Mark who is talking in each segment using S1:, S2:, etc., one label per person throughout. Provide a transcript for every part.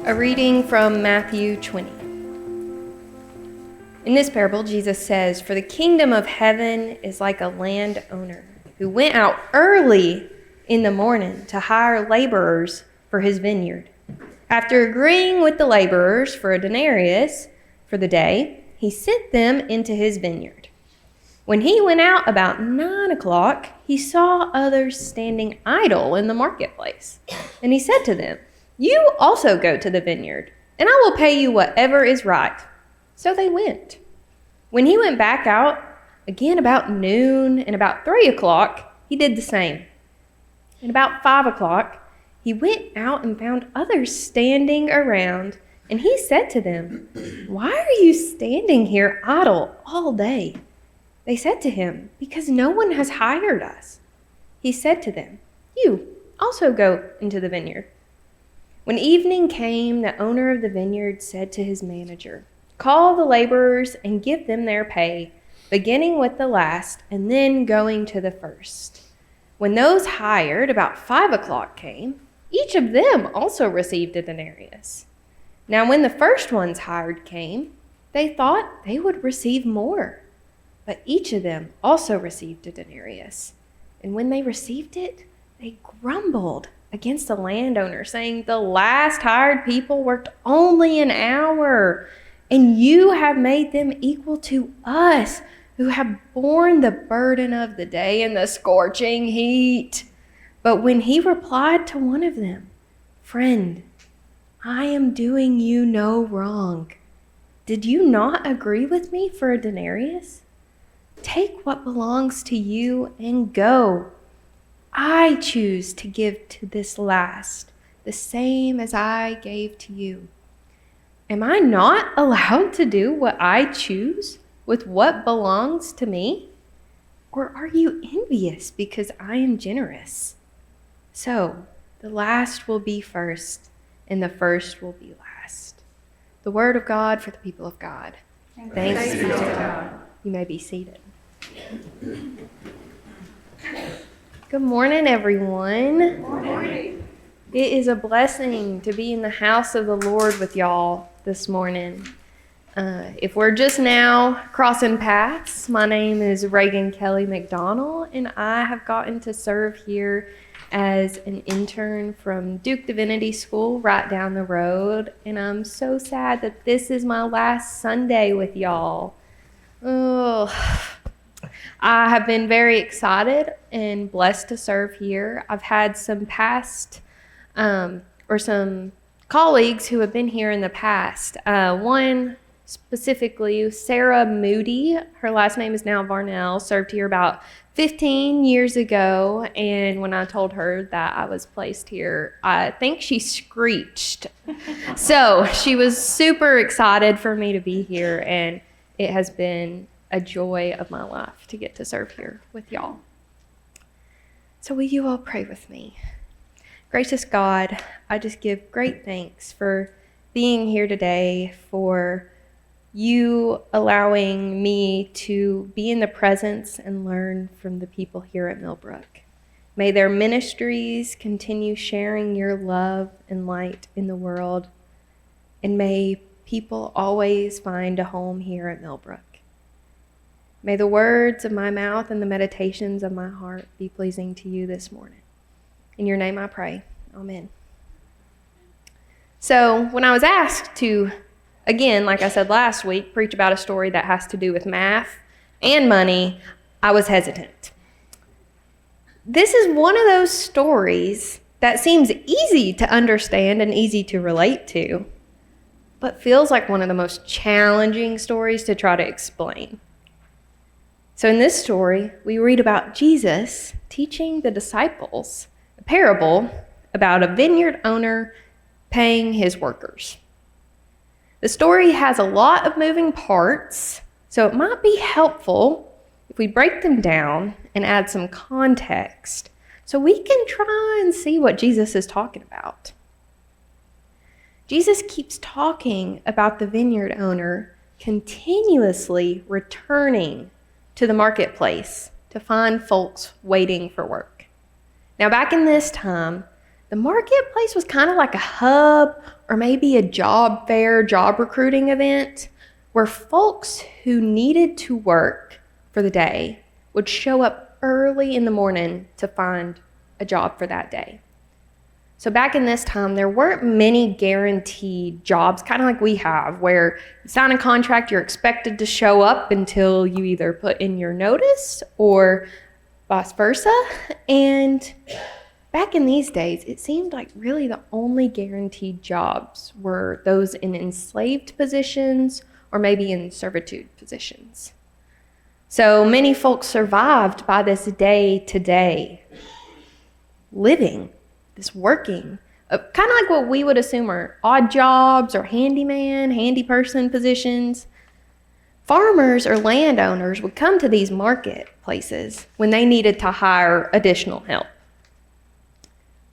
S1: A reading from Matthew 20. In this parable, Jesus says, "For the kingdom of heaven is like a landowner who went out early in the morning to hire laborers for his vineyard. After agreeing with the laborers for a denarius for the day, he sent them into his vineyard. When he went out about 9 o'clock, he saw others standing idle in the marketplace. And he said to them, 'You also go to the vineyard, and I will pay you whatever is right.' So they went. When he went back out, again about noon and about 3 o'clock, he did the same. And about 5 o'clock, he went out and found others standing around, and he said to them, 'Why are you standing here idle all day?' They said to him, 'Because no one has hired us.' He said to them, 'You also go into the vineyard.' When evening came, the owner of the vineyard said to his manager, 'Call the laborers and give them their pay, beginning with the last and then going to the first.' When those hired about 5 o'clock came, each of them also received a denarius. Now when the first ones hired came, they thought they would receive more, but each of them also received a denarius. And when they received it, they grumbled against the landowner, saying, 'The last hired people worked only an hour, and you have made them equal to us, who have borne the burden of the day and the scorching heat.' But when he replied to one of them, 'Friend, I am doing you no wrong. Did you not agree with me for a denarius? Take what belongs to you and go. I choose to give to this last the same as I gave to you. Am I not allowed to do what I choose with what belongs to me? Or are you envious because I am generous? So the last will be first, and the first will be last." The word of God for the people of God. Thanks be to God. You may be seated. Good morning, everyone. Good morning. It is a blessing to be in the house of the Lord with y'all this morning. If we're just now crossing paths, my name is Reagan Kelly McDonald, and I have gotten to serve here as an intern from Duke Divinity School right down the road, and I'm so sad that this is my last Sunday with y'all. Oh, I have been very excited and blessed to serve here. I've had some past some colleagues who have been here in the past. One specifically, Sarah Moody, her last name is now Varnell, served here about 15 years ago, and when I told her that I was placed here, I think she screeched. So she was super excited for me to be here, and it has been a joy of my life to get to serve here with y'all. So will you all pray with me? Gracious God, I just give great thanks for being here today, for you allowing me to be in the presence and learn from the people here at Millbrook. May their ministries continue sharing your love and light in the world, and may people always find a home here at Millbrook. May the words of my mouth and the meditations of my heart be pleasing to you this morning. In your name I pray. Amen. So when I was asked to, again, like I said last week, preach about a story that has to do with math and money, I was hesitant. This is one of those stories that seems easy to understand and easy to relate to, but feels like one of the most challenging stories to try to explain. So in this story, we read about Jesus teaching the disciples a parable about a vineyard owner paying his workers. The story has a lot of moving parts, so it might be helpful if we break them down and add some context so we can try and see what Jesus is talking about. Jesus keeps talking about the vineyard owner continuously returning to the marketplace to find folks waiting for work. Now, back in this time, the marketplace was kind of like a hub or maybe a job fair, job recruiting event, where folks who needed to work for the day would show up early in the morning to find a job for that day. So back in this time, there weren't many guaranteed jobs, kind of like we have, where you sign a contract, you're expected to show up until you either put in your notice or vice versa. And back in these days, it seemed like really the only guaranteed jobs were those in enslaved positions or maybe in servitude positions. So many folks survived by this day-to-day living, this working, kind of like what we would assume are odd jobs or handyman, handy person positions. Farmers or landowners would come to these marketplaces when they needed to hire additional help.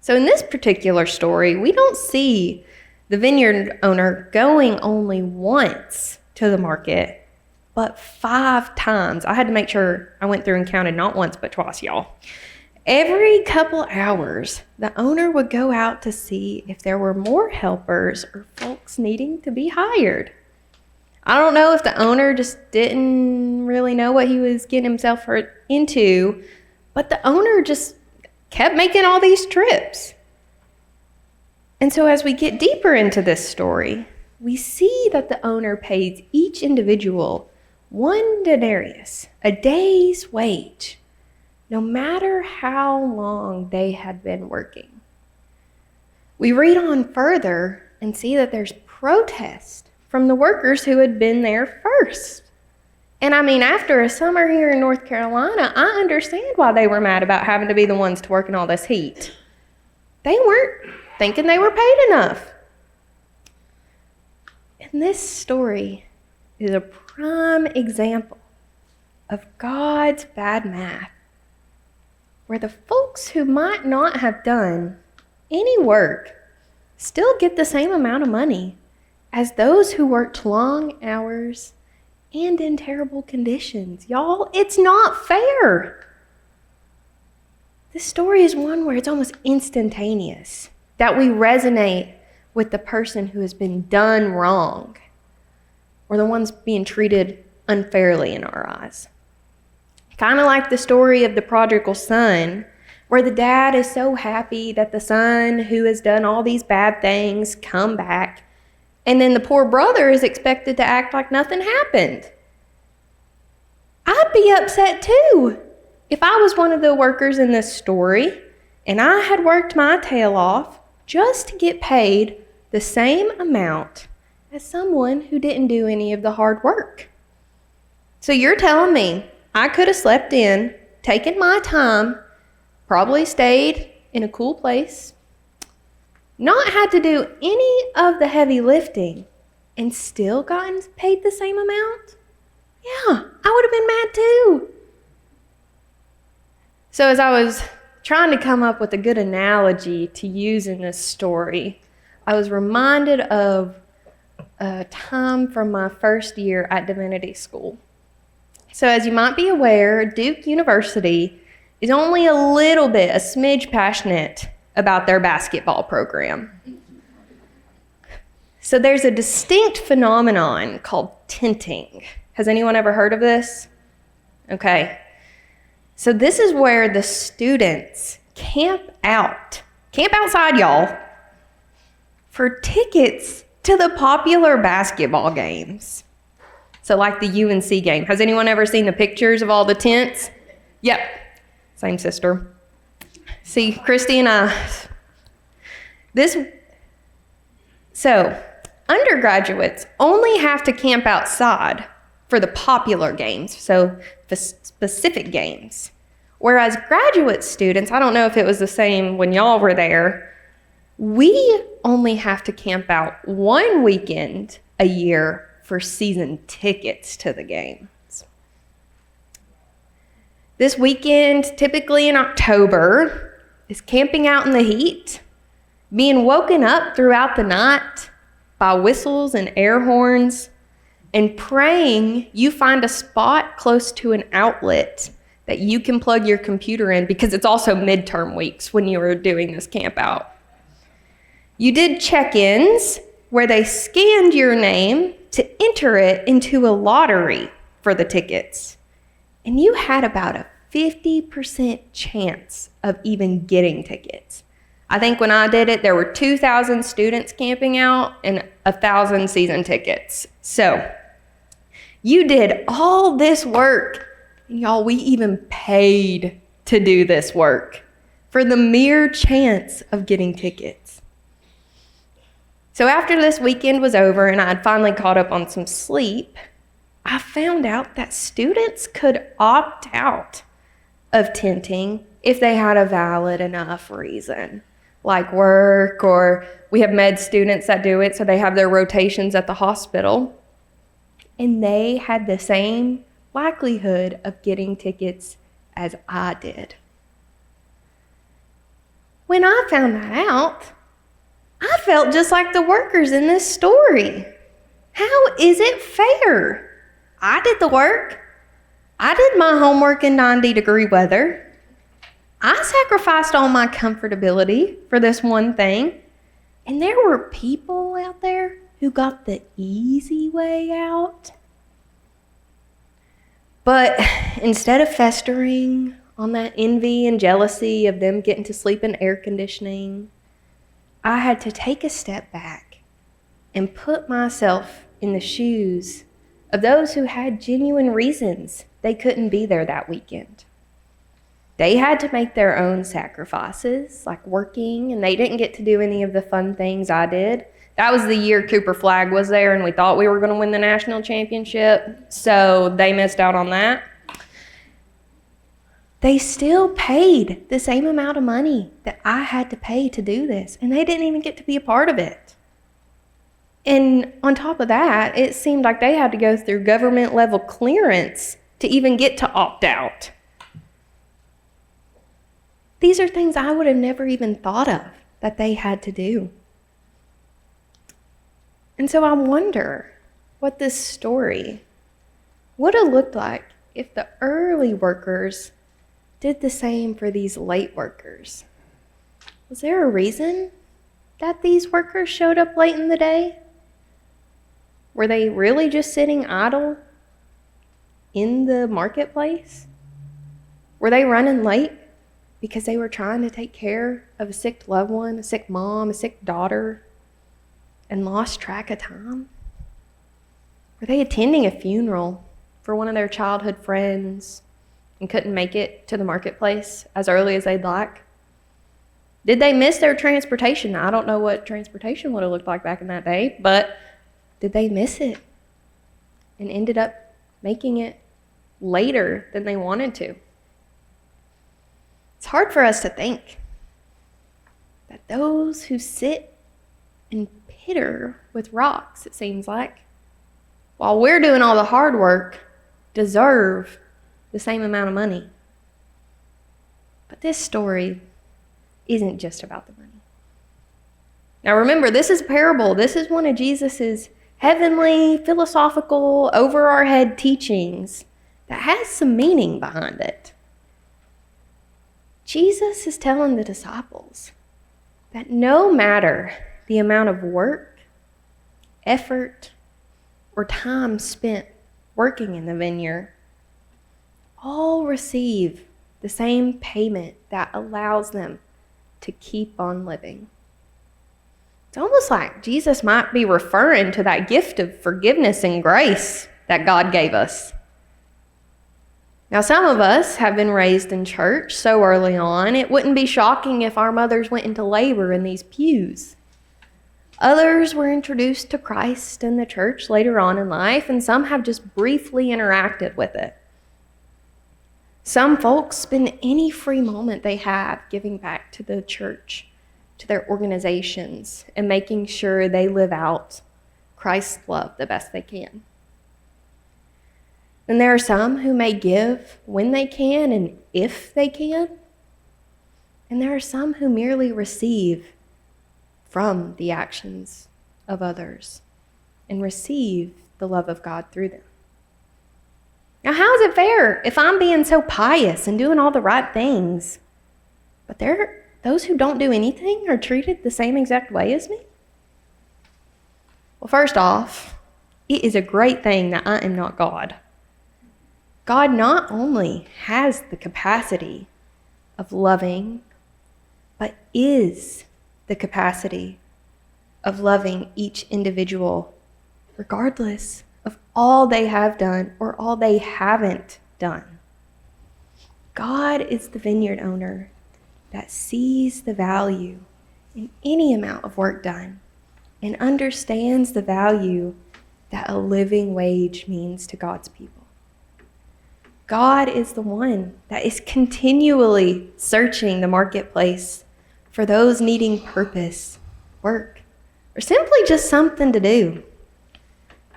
S1: So in this particular story, we don't see the vineyard owner going only once to the market, but 5 times. I had to make sure I went through and counted not once, but twice, y'all. Every couple hours, the owner would go out to see if there were more helpers or folks needing to be hired. I don't know if the owner just didn't really know what he was getting himself into, but the owner just kept making all these trips. And so as we get deeper into this story, we see that the owner pays each individual 1 denarius, a day's wage, no matter how long they had been working. We read on further and see that there's protest from the workers who had been there first. And I mean, after a summer here in North Carolina, I understand why they were mad about having to be the ones to work in all this heat. They weren't thinking they were paid enough. And this story is a prime example of God's bad math, where the folks who might not have done any work still get the same amount of money as those who worked long hours and in terrible conditions. Y'all, it's not fair. This story is one where it's almost instantaneous that we resonate with the person who has been done wrong or the ones being treated unfairly in our eyes. Kind of like the story of the prodigal son, where the dad is so happy that the son who has done all these bad things come back, and then the poor brother is expected to act like nothing happened. I'd be upset too if I was one of the workers in this story and I had worked my tail off just to get paid the same amount as someone who didn't do any of the hard work. So you're telling me I could have slept in, taken my time, probably stayed in a cool place, not had to do any of the heavy lifting, and still gotten paid the same amount? Yeah, I would have been mad too. So as I was trying to come up with a good analogy to use in this story, I was reminded of a time from my first year at divinity school. So as you might be aware, Duke University is only a smidge passionate about their basketball program. So there's a distinct phenomenon called tenting. Has anyone ever heard of this? Okay. So this is where the students camp outside, y'all, for tickets to the popular basketball games. So like the UNC game. Has anyone ever seen the pictures of all the tents? Yep. Same sister. See, Christy and I. So undergraduates only have to camp outside for the popular games, so the specific games. Whereas graduate students, I don't know if it was the same when y'all were there, we only have to camp out 1 weekend a year for season tickets to the games. This weekend, typically in October, is camping out in the heat, being woken up throughout the night by whistles and air horns, and praying you find a spot close to an outlet that you can plug your computer in, because it's also midterm weeks when you are doing this camp out. You did check-ins where they scanned your name to enter it into a lottery for the tickets. And you had about a 50% chance of even getting tickets. I think when I did it, there were 2,000 students camping out and 1,000 season tickets. So you did all this work, and y'all, we even paid to do this work for the mere chance of getting tickets. So after this weekend was over and I'd finally caught up on some sleep, I found out that students could opt out of tenting if they had a valid enough reason, like work, or we have med students that do it, so they have their rotations at the hospital. And they had the same likelihood of getting tickets as I did. When I found that out, I felt just like the workers in this story. How is it fair? I did the work. I did my homework in 90-degree weather. I sacrificed all my comfortability for this one thing. And there were people out there who got the easy way out. But instead of festering on that envy and jealousy of them getting to sleep in air conditioning, I had to take a step back and put myself in the shoes of those who had genuine reasons they couldn't be there that weekend. They had to make their own sacrifices, like working, and they didn't get to do any of the fun things I did. That was the year Cooper Flagg was there, and we thought we were going to win the national championship, so they missed out on that. They still paid the same amount of money that I had to pay to do this, and they didn't even get to be a part of it. And on top of that, it seemed like they had to go through government level clearance to even get to opt out. These are things I would have never even thought of that they had to do. And so I wonder what this story would have looked like if the early workers did the same for these late workers. Was there a reason that these workers showed up late in the day? Were they really just sitting idle in the marketplace? Were they running late because they were trying to take care of a sick loved one, a sick mom, a sick daughter, and lost track of time? Were they attending a funeral for one of their childhood friends and couldn't make it to the marketplace as early as they'd like? Did they miss their transportation? I don't know what transportation would have looked like back in that day, but did they miss it and ended up making it later than they wanted to? It's hard for us to think that those who sit and pitter with rocks, it seems like, while we're doing all the hard work, deserve the same amount of money. But this story isn't just about the money. Now remember, this is a parable. This is one of Jesus's heavenly, philosophical, over our head teachings that has some meaning behind it. Jesus is telling the disciples that no matter the amount of work, effort, or time spent working in the vineyard, all receive the same payment that allows them to keep on living. It's almost like Jesus might be referring to that gift of forgiveness and grace that God gave us. Now, some of us have been raised in church so early on, it wouldn't be shocking if our mothers went into labor in these pews. Others were introduced to Christ and the church later on in life, and some have just briefly interacted with it. Some folks spend any free moment they have giving back to the church, to their organizations, and making sure they live out Christ's love the best they can. And there are some who may give when they can and if they can. And there are some who merely receive from the actions of others and receive the love of God through them. Now, how is it fair if I'm being so pious and doing all the right things, but there those who don't do anything are treated the same exact way as me? Well, first off, it is a great thing that I am not God. God not only has the capacity of loving, but is the capacity of loving each individual, regardless of all they have done or all they haven't done. God is the vineyard owner that sees the value in any amount of work done and understands the value that a living wage means to God's people. God is the one that is continually searching the marketplace for those needing purpose, work, or simply just something to do.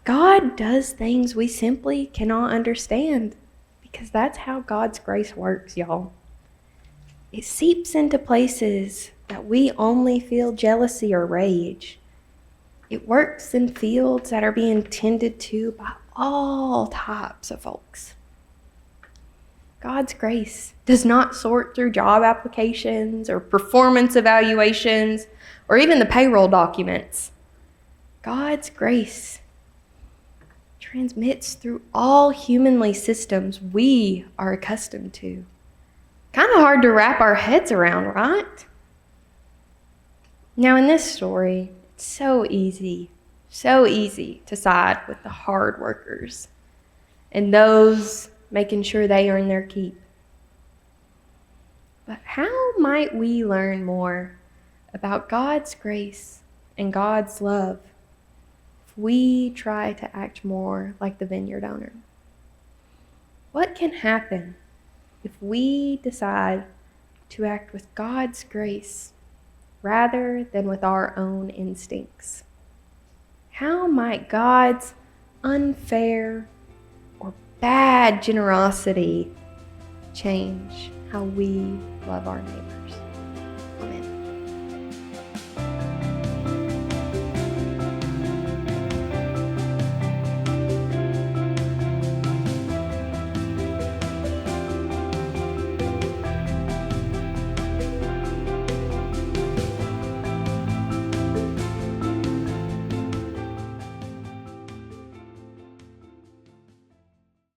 S1: God does things we simply cannot understand because that's how God's grace works, y'all. It seeps into places that we only feel jealousy or rage. It works in fields that are being tended to by all types of folks. God's grace does not sort through job applications or performance evaluations or even the payroll documents. God's grace transmits through all humanly systems we are accustomed to. Kind of hard to wrap our heads around, right? Now, in this story, it's so easy to side with the hard workers and those making sure they earn their keep. But how might we learn more about God's grace and God's love if we try to act more like the vineyard owner? What can happen if we decide to act with God's grace rather than with our own instincts? How might God's unfair or bad generosity change how we love our neighbors? Amen.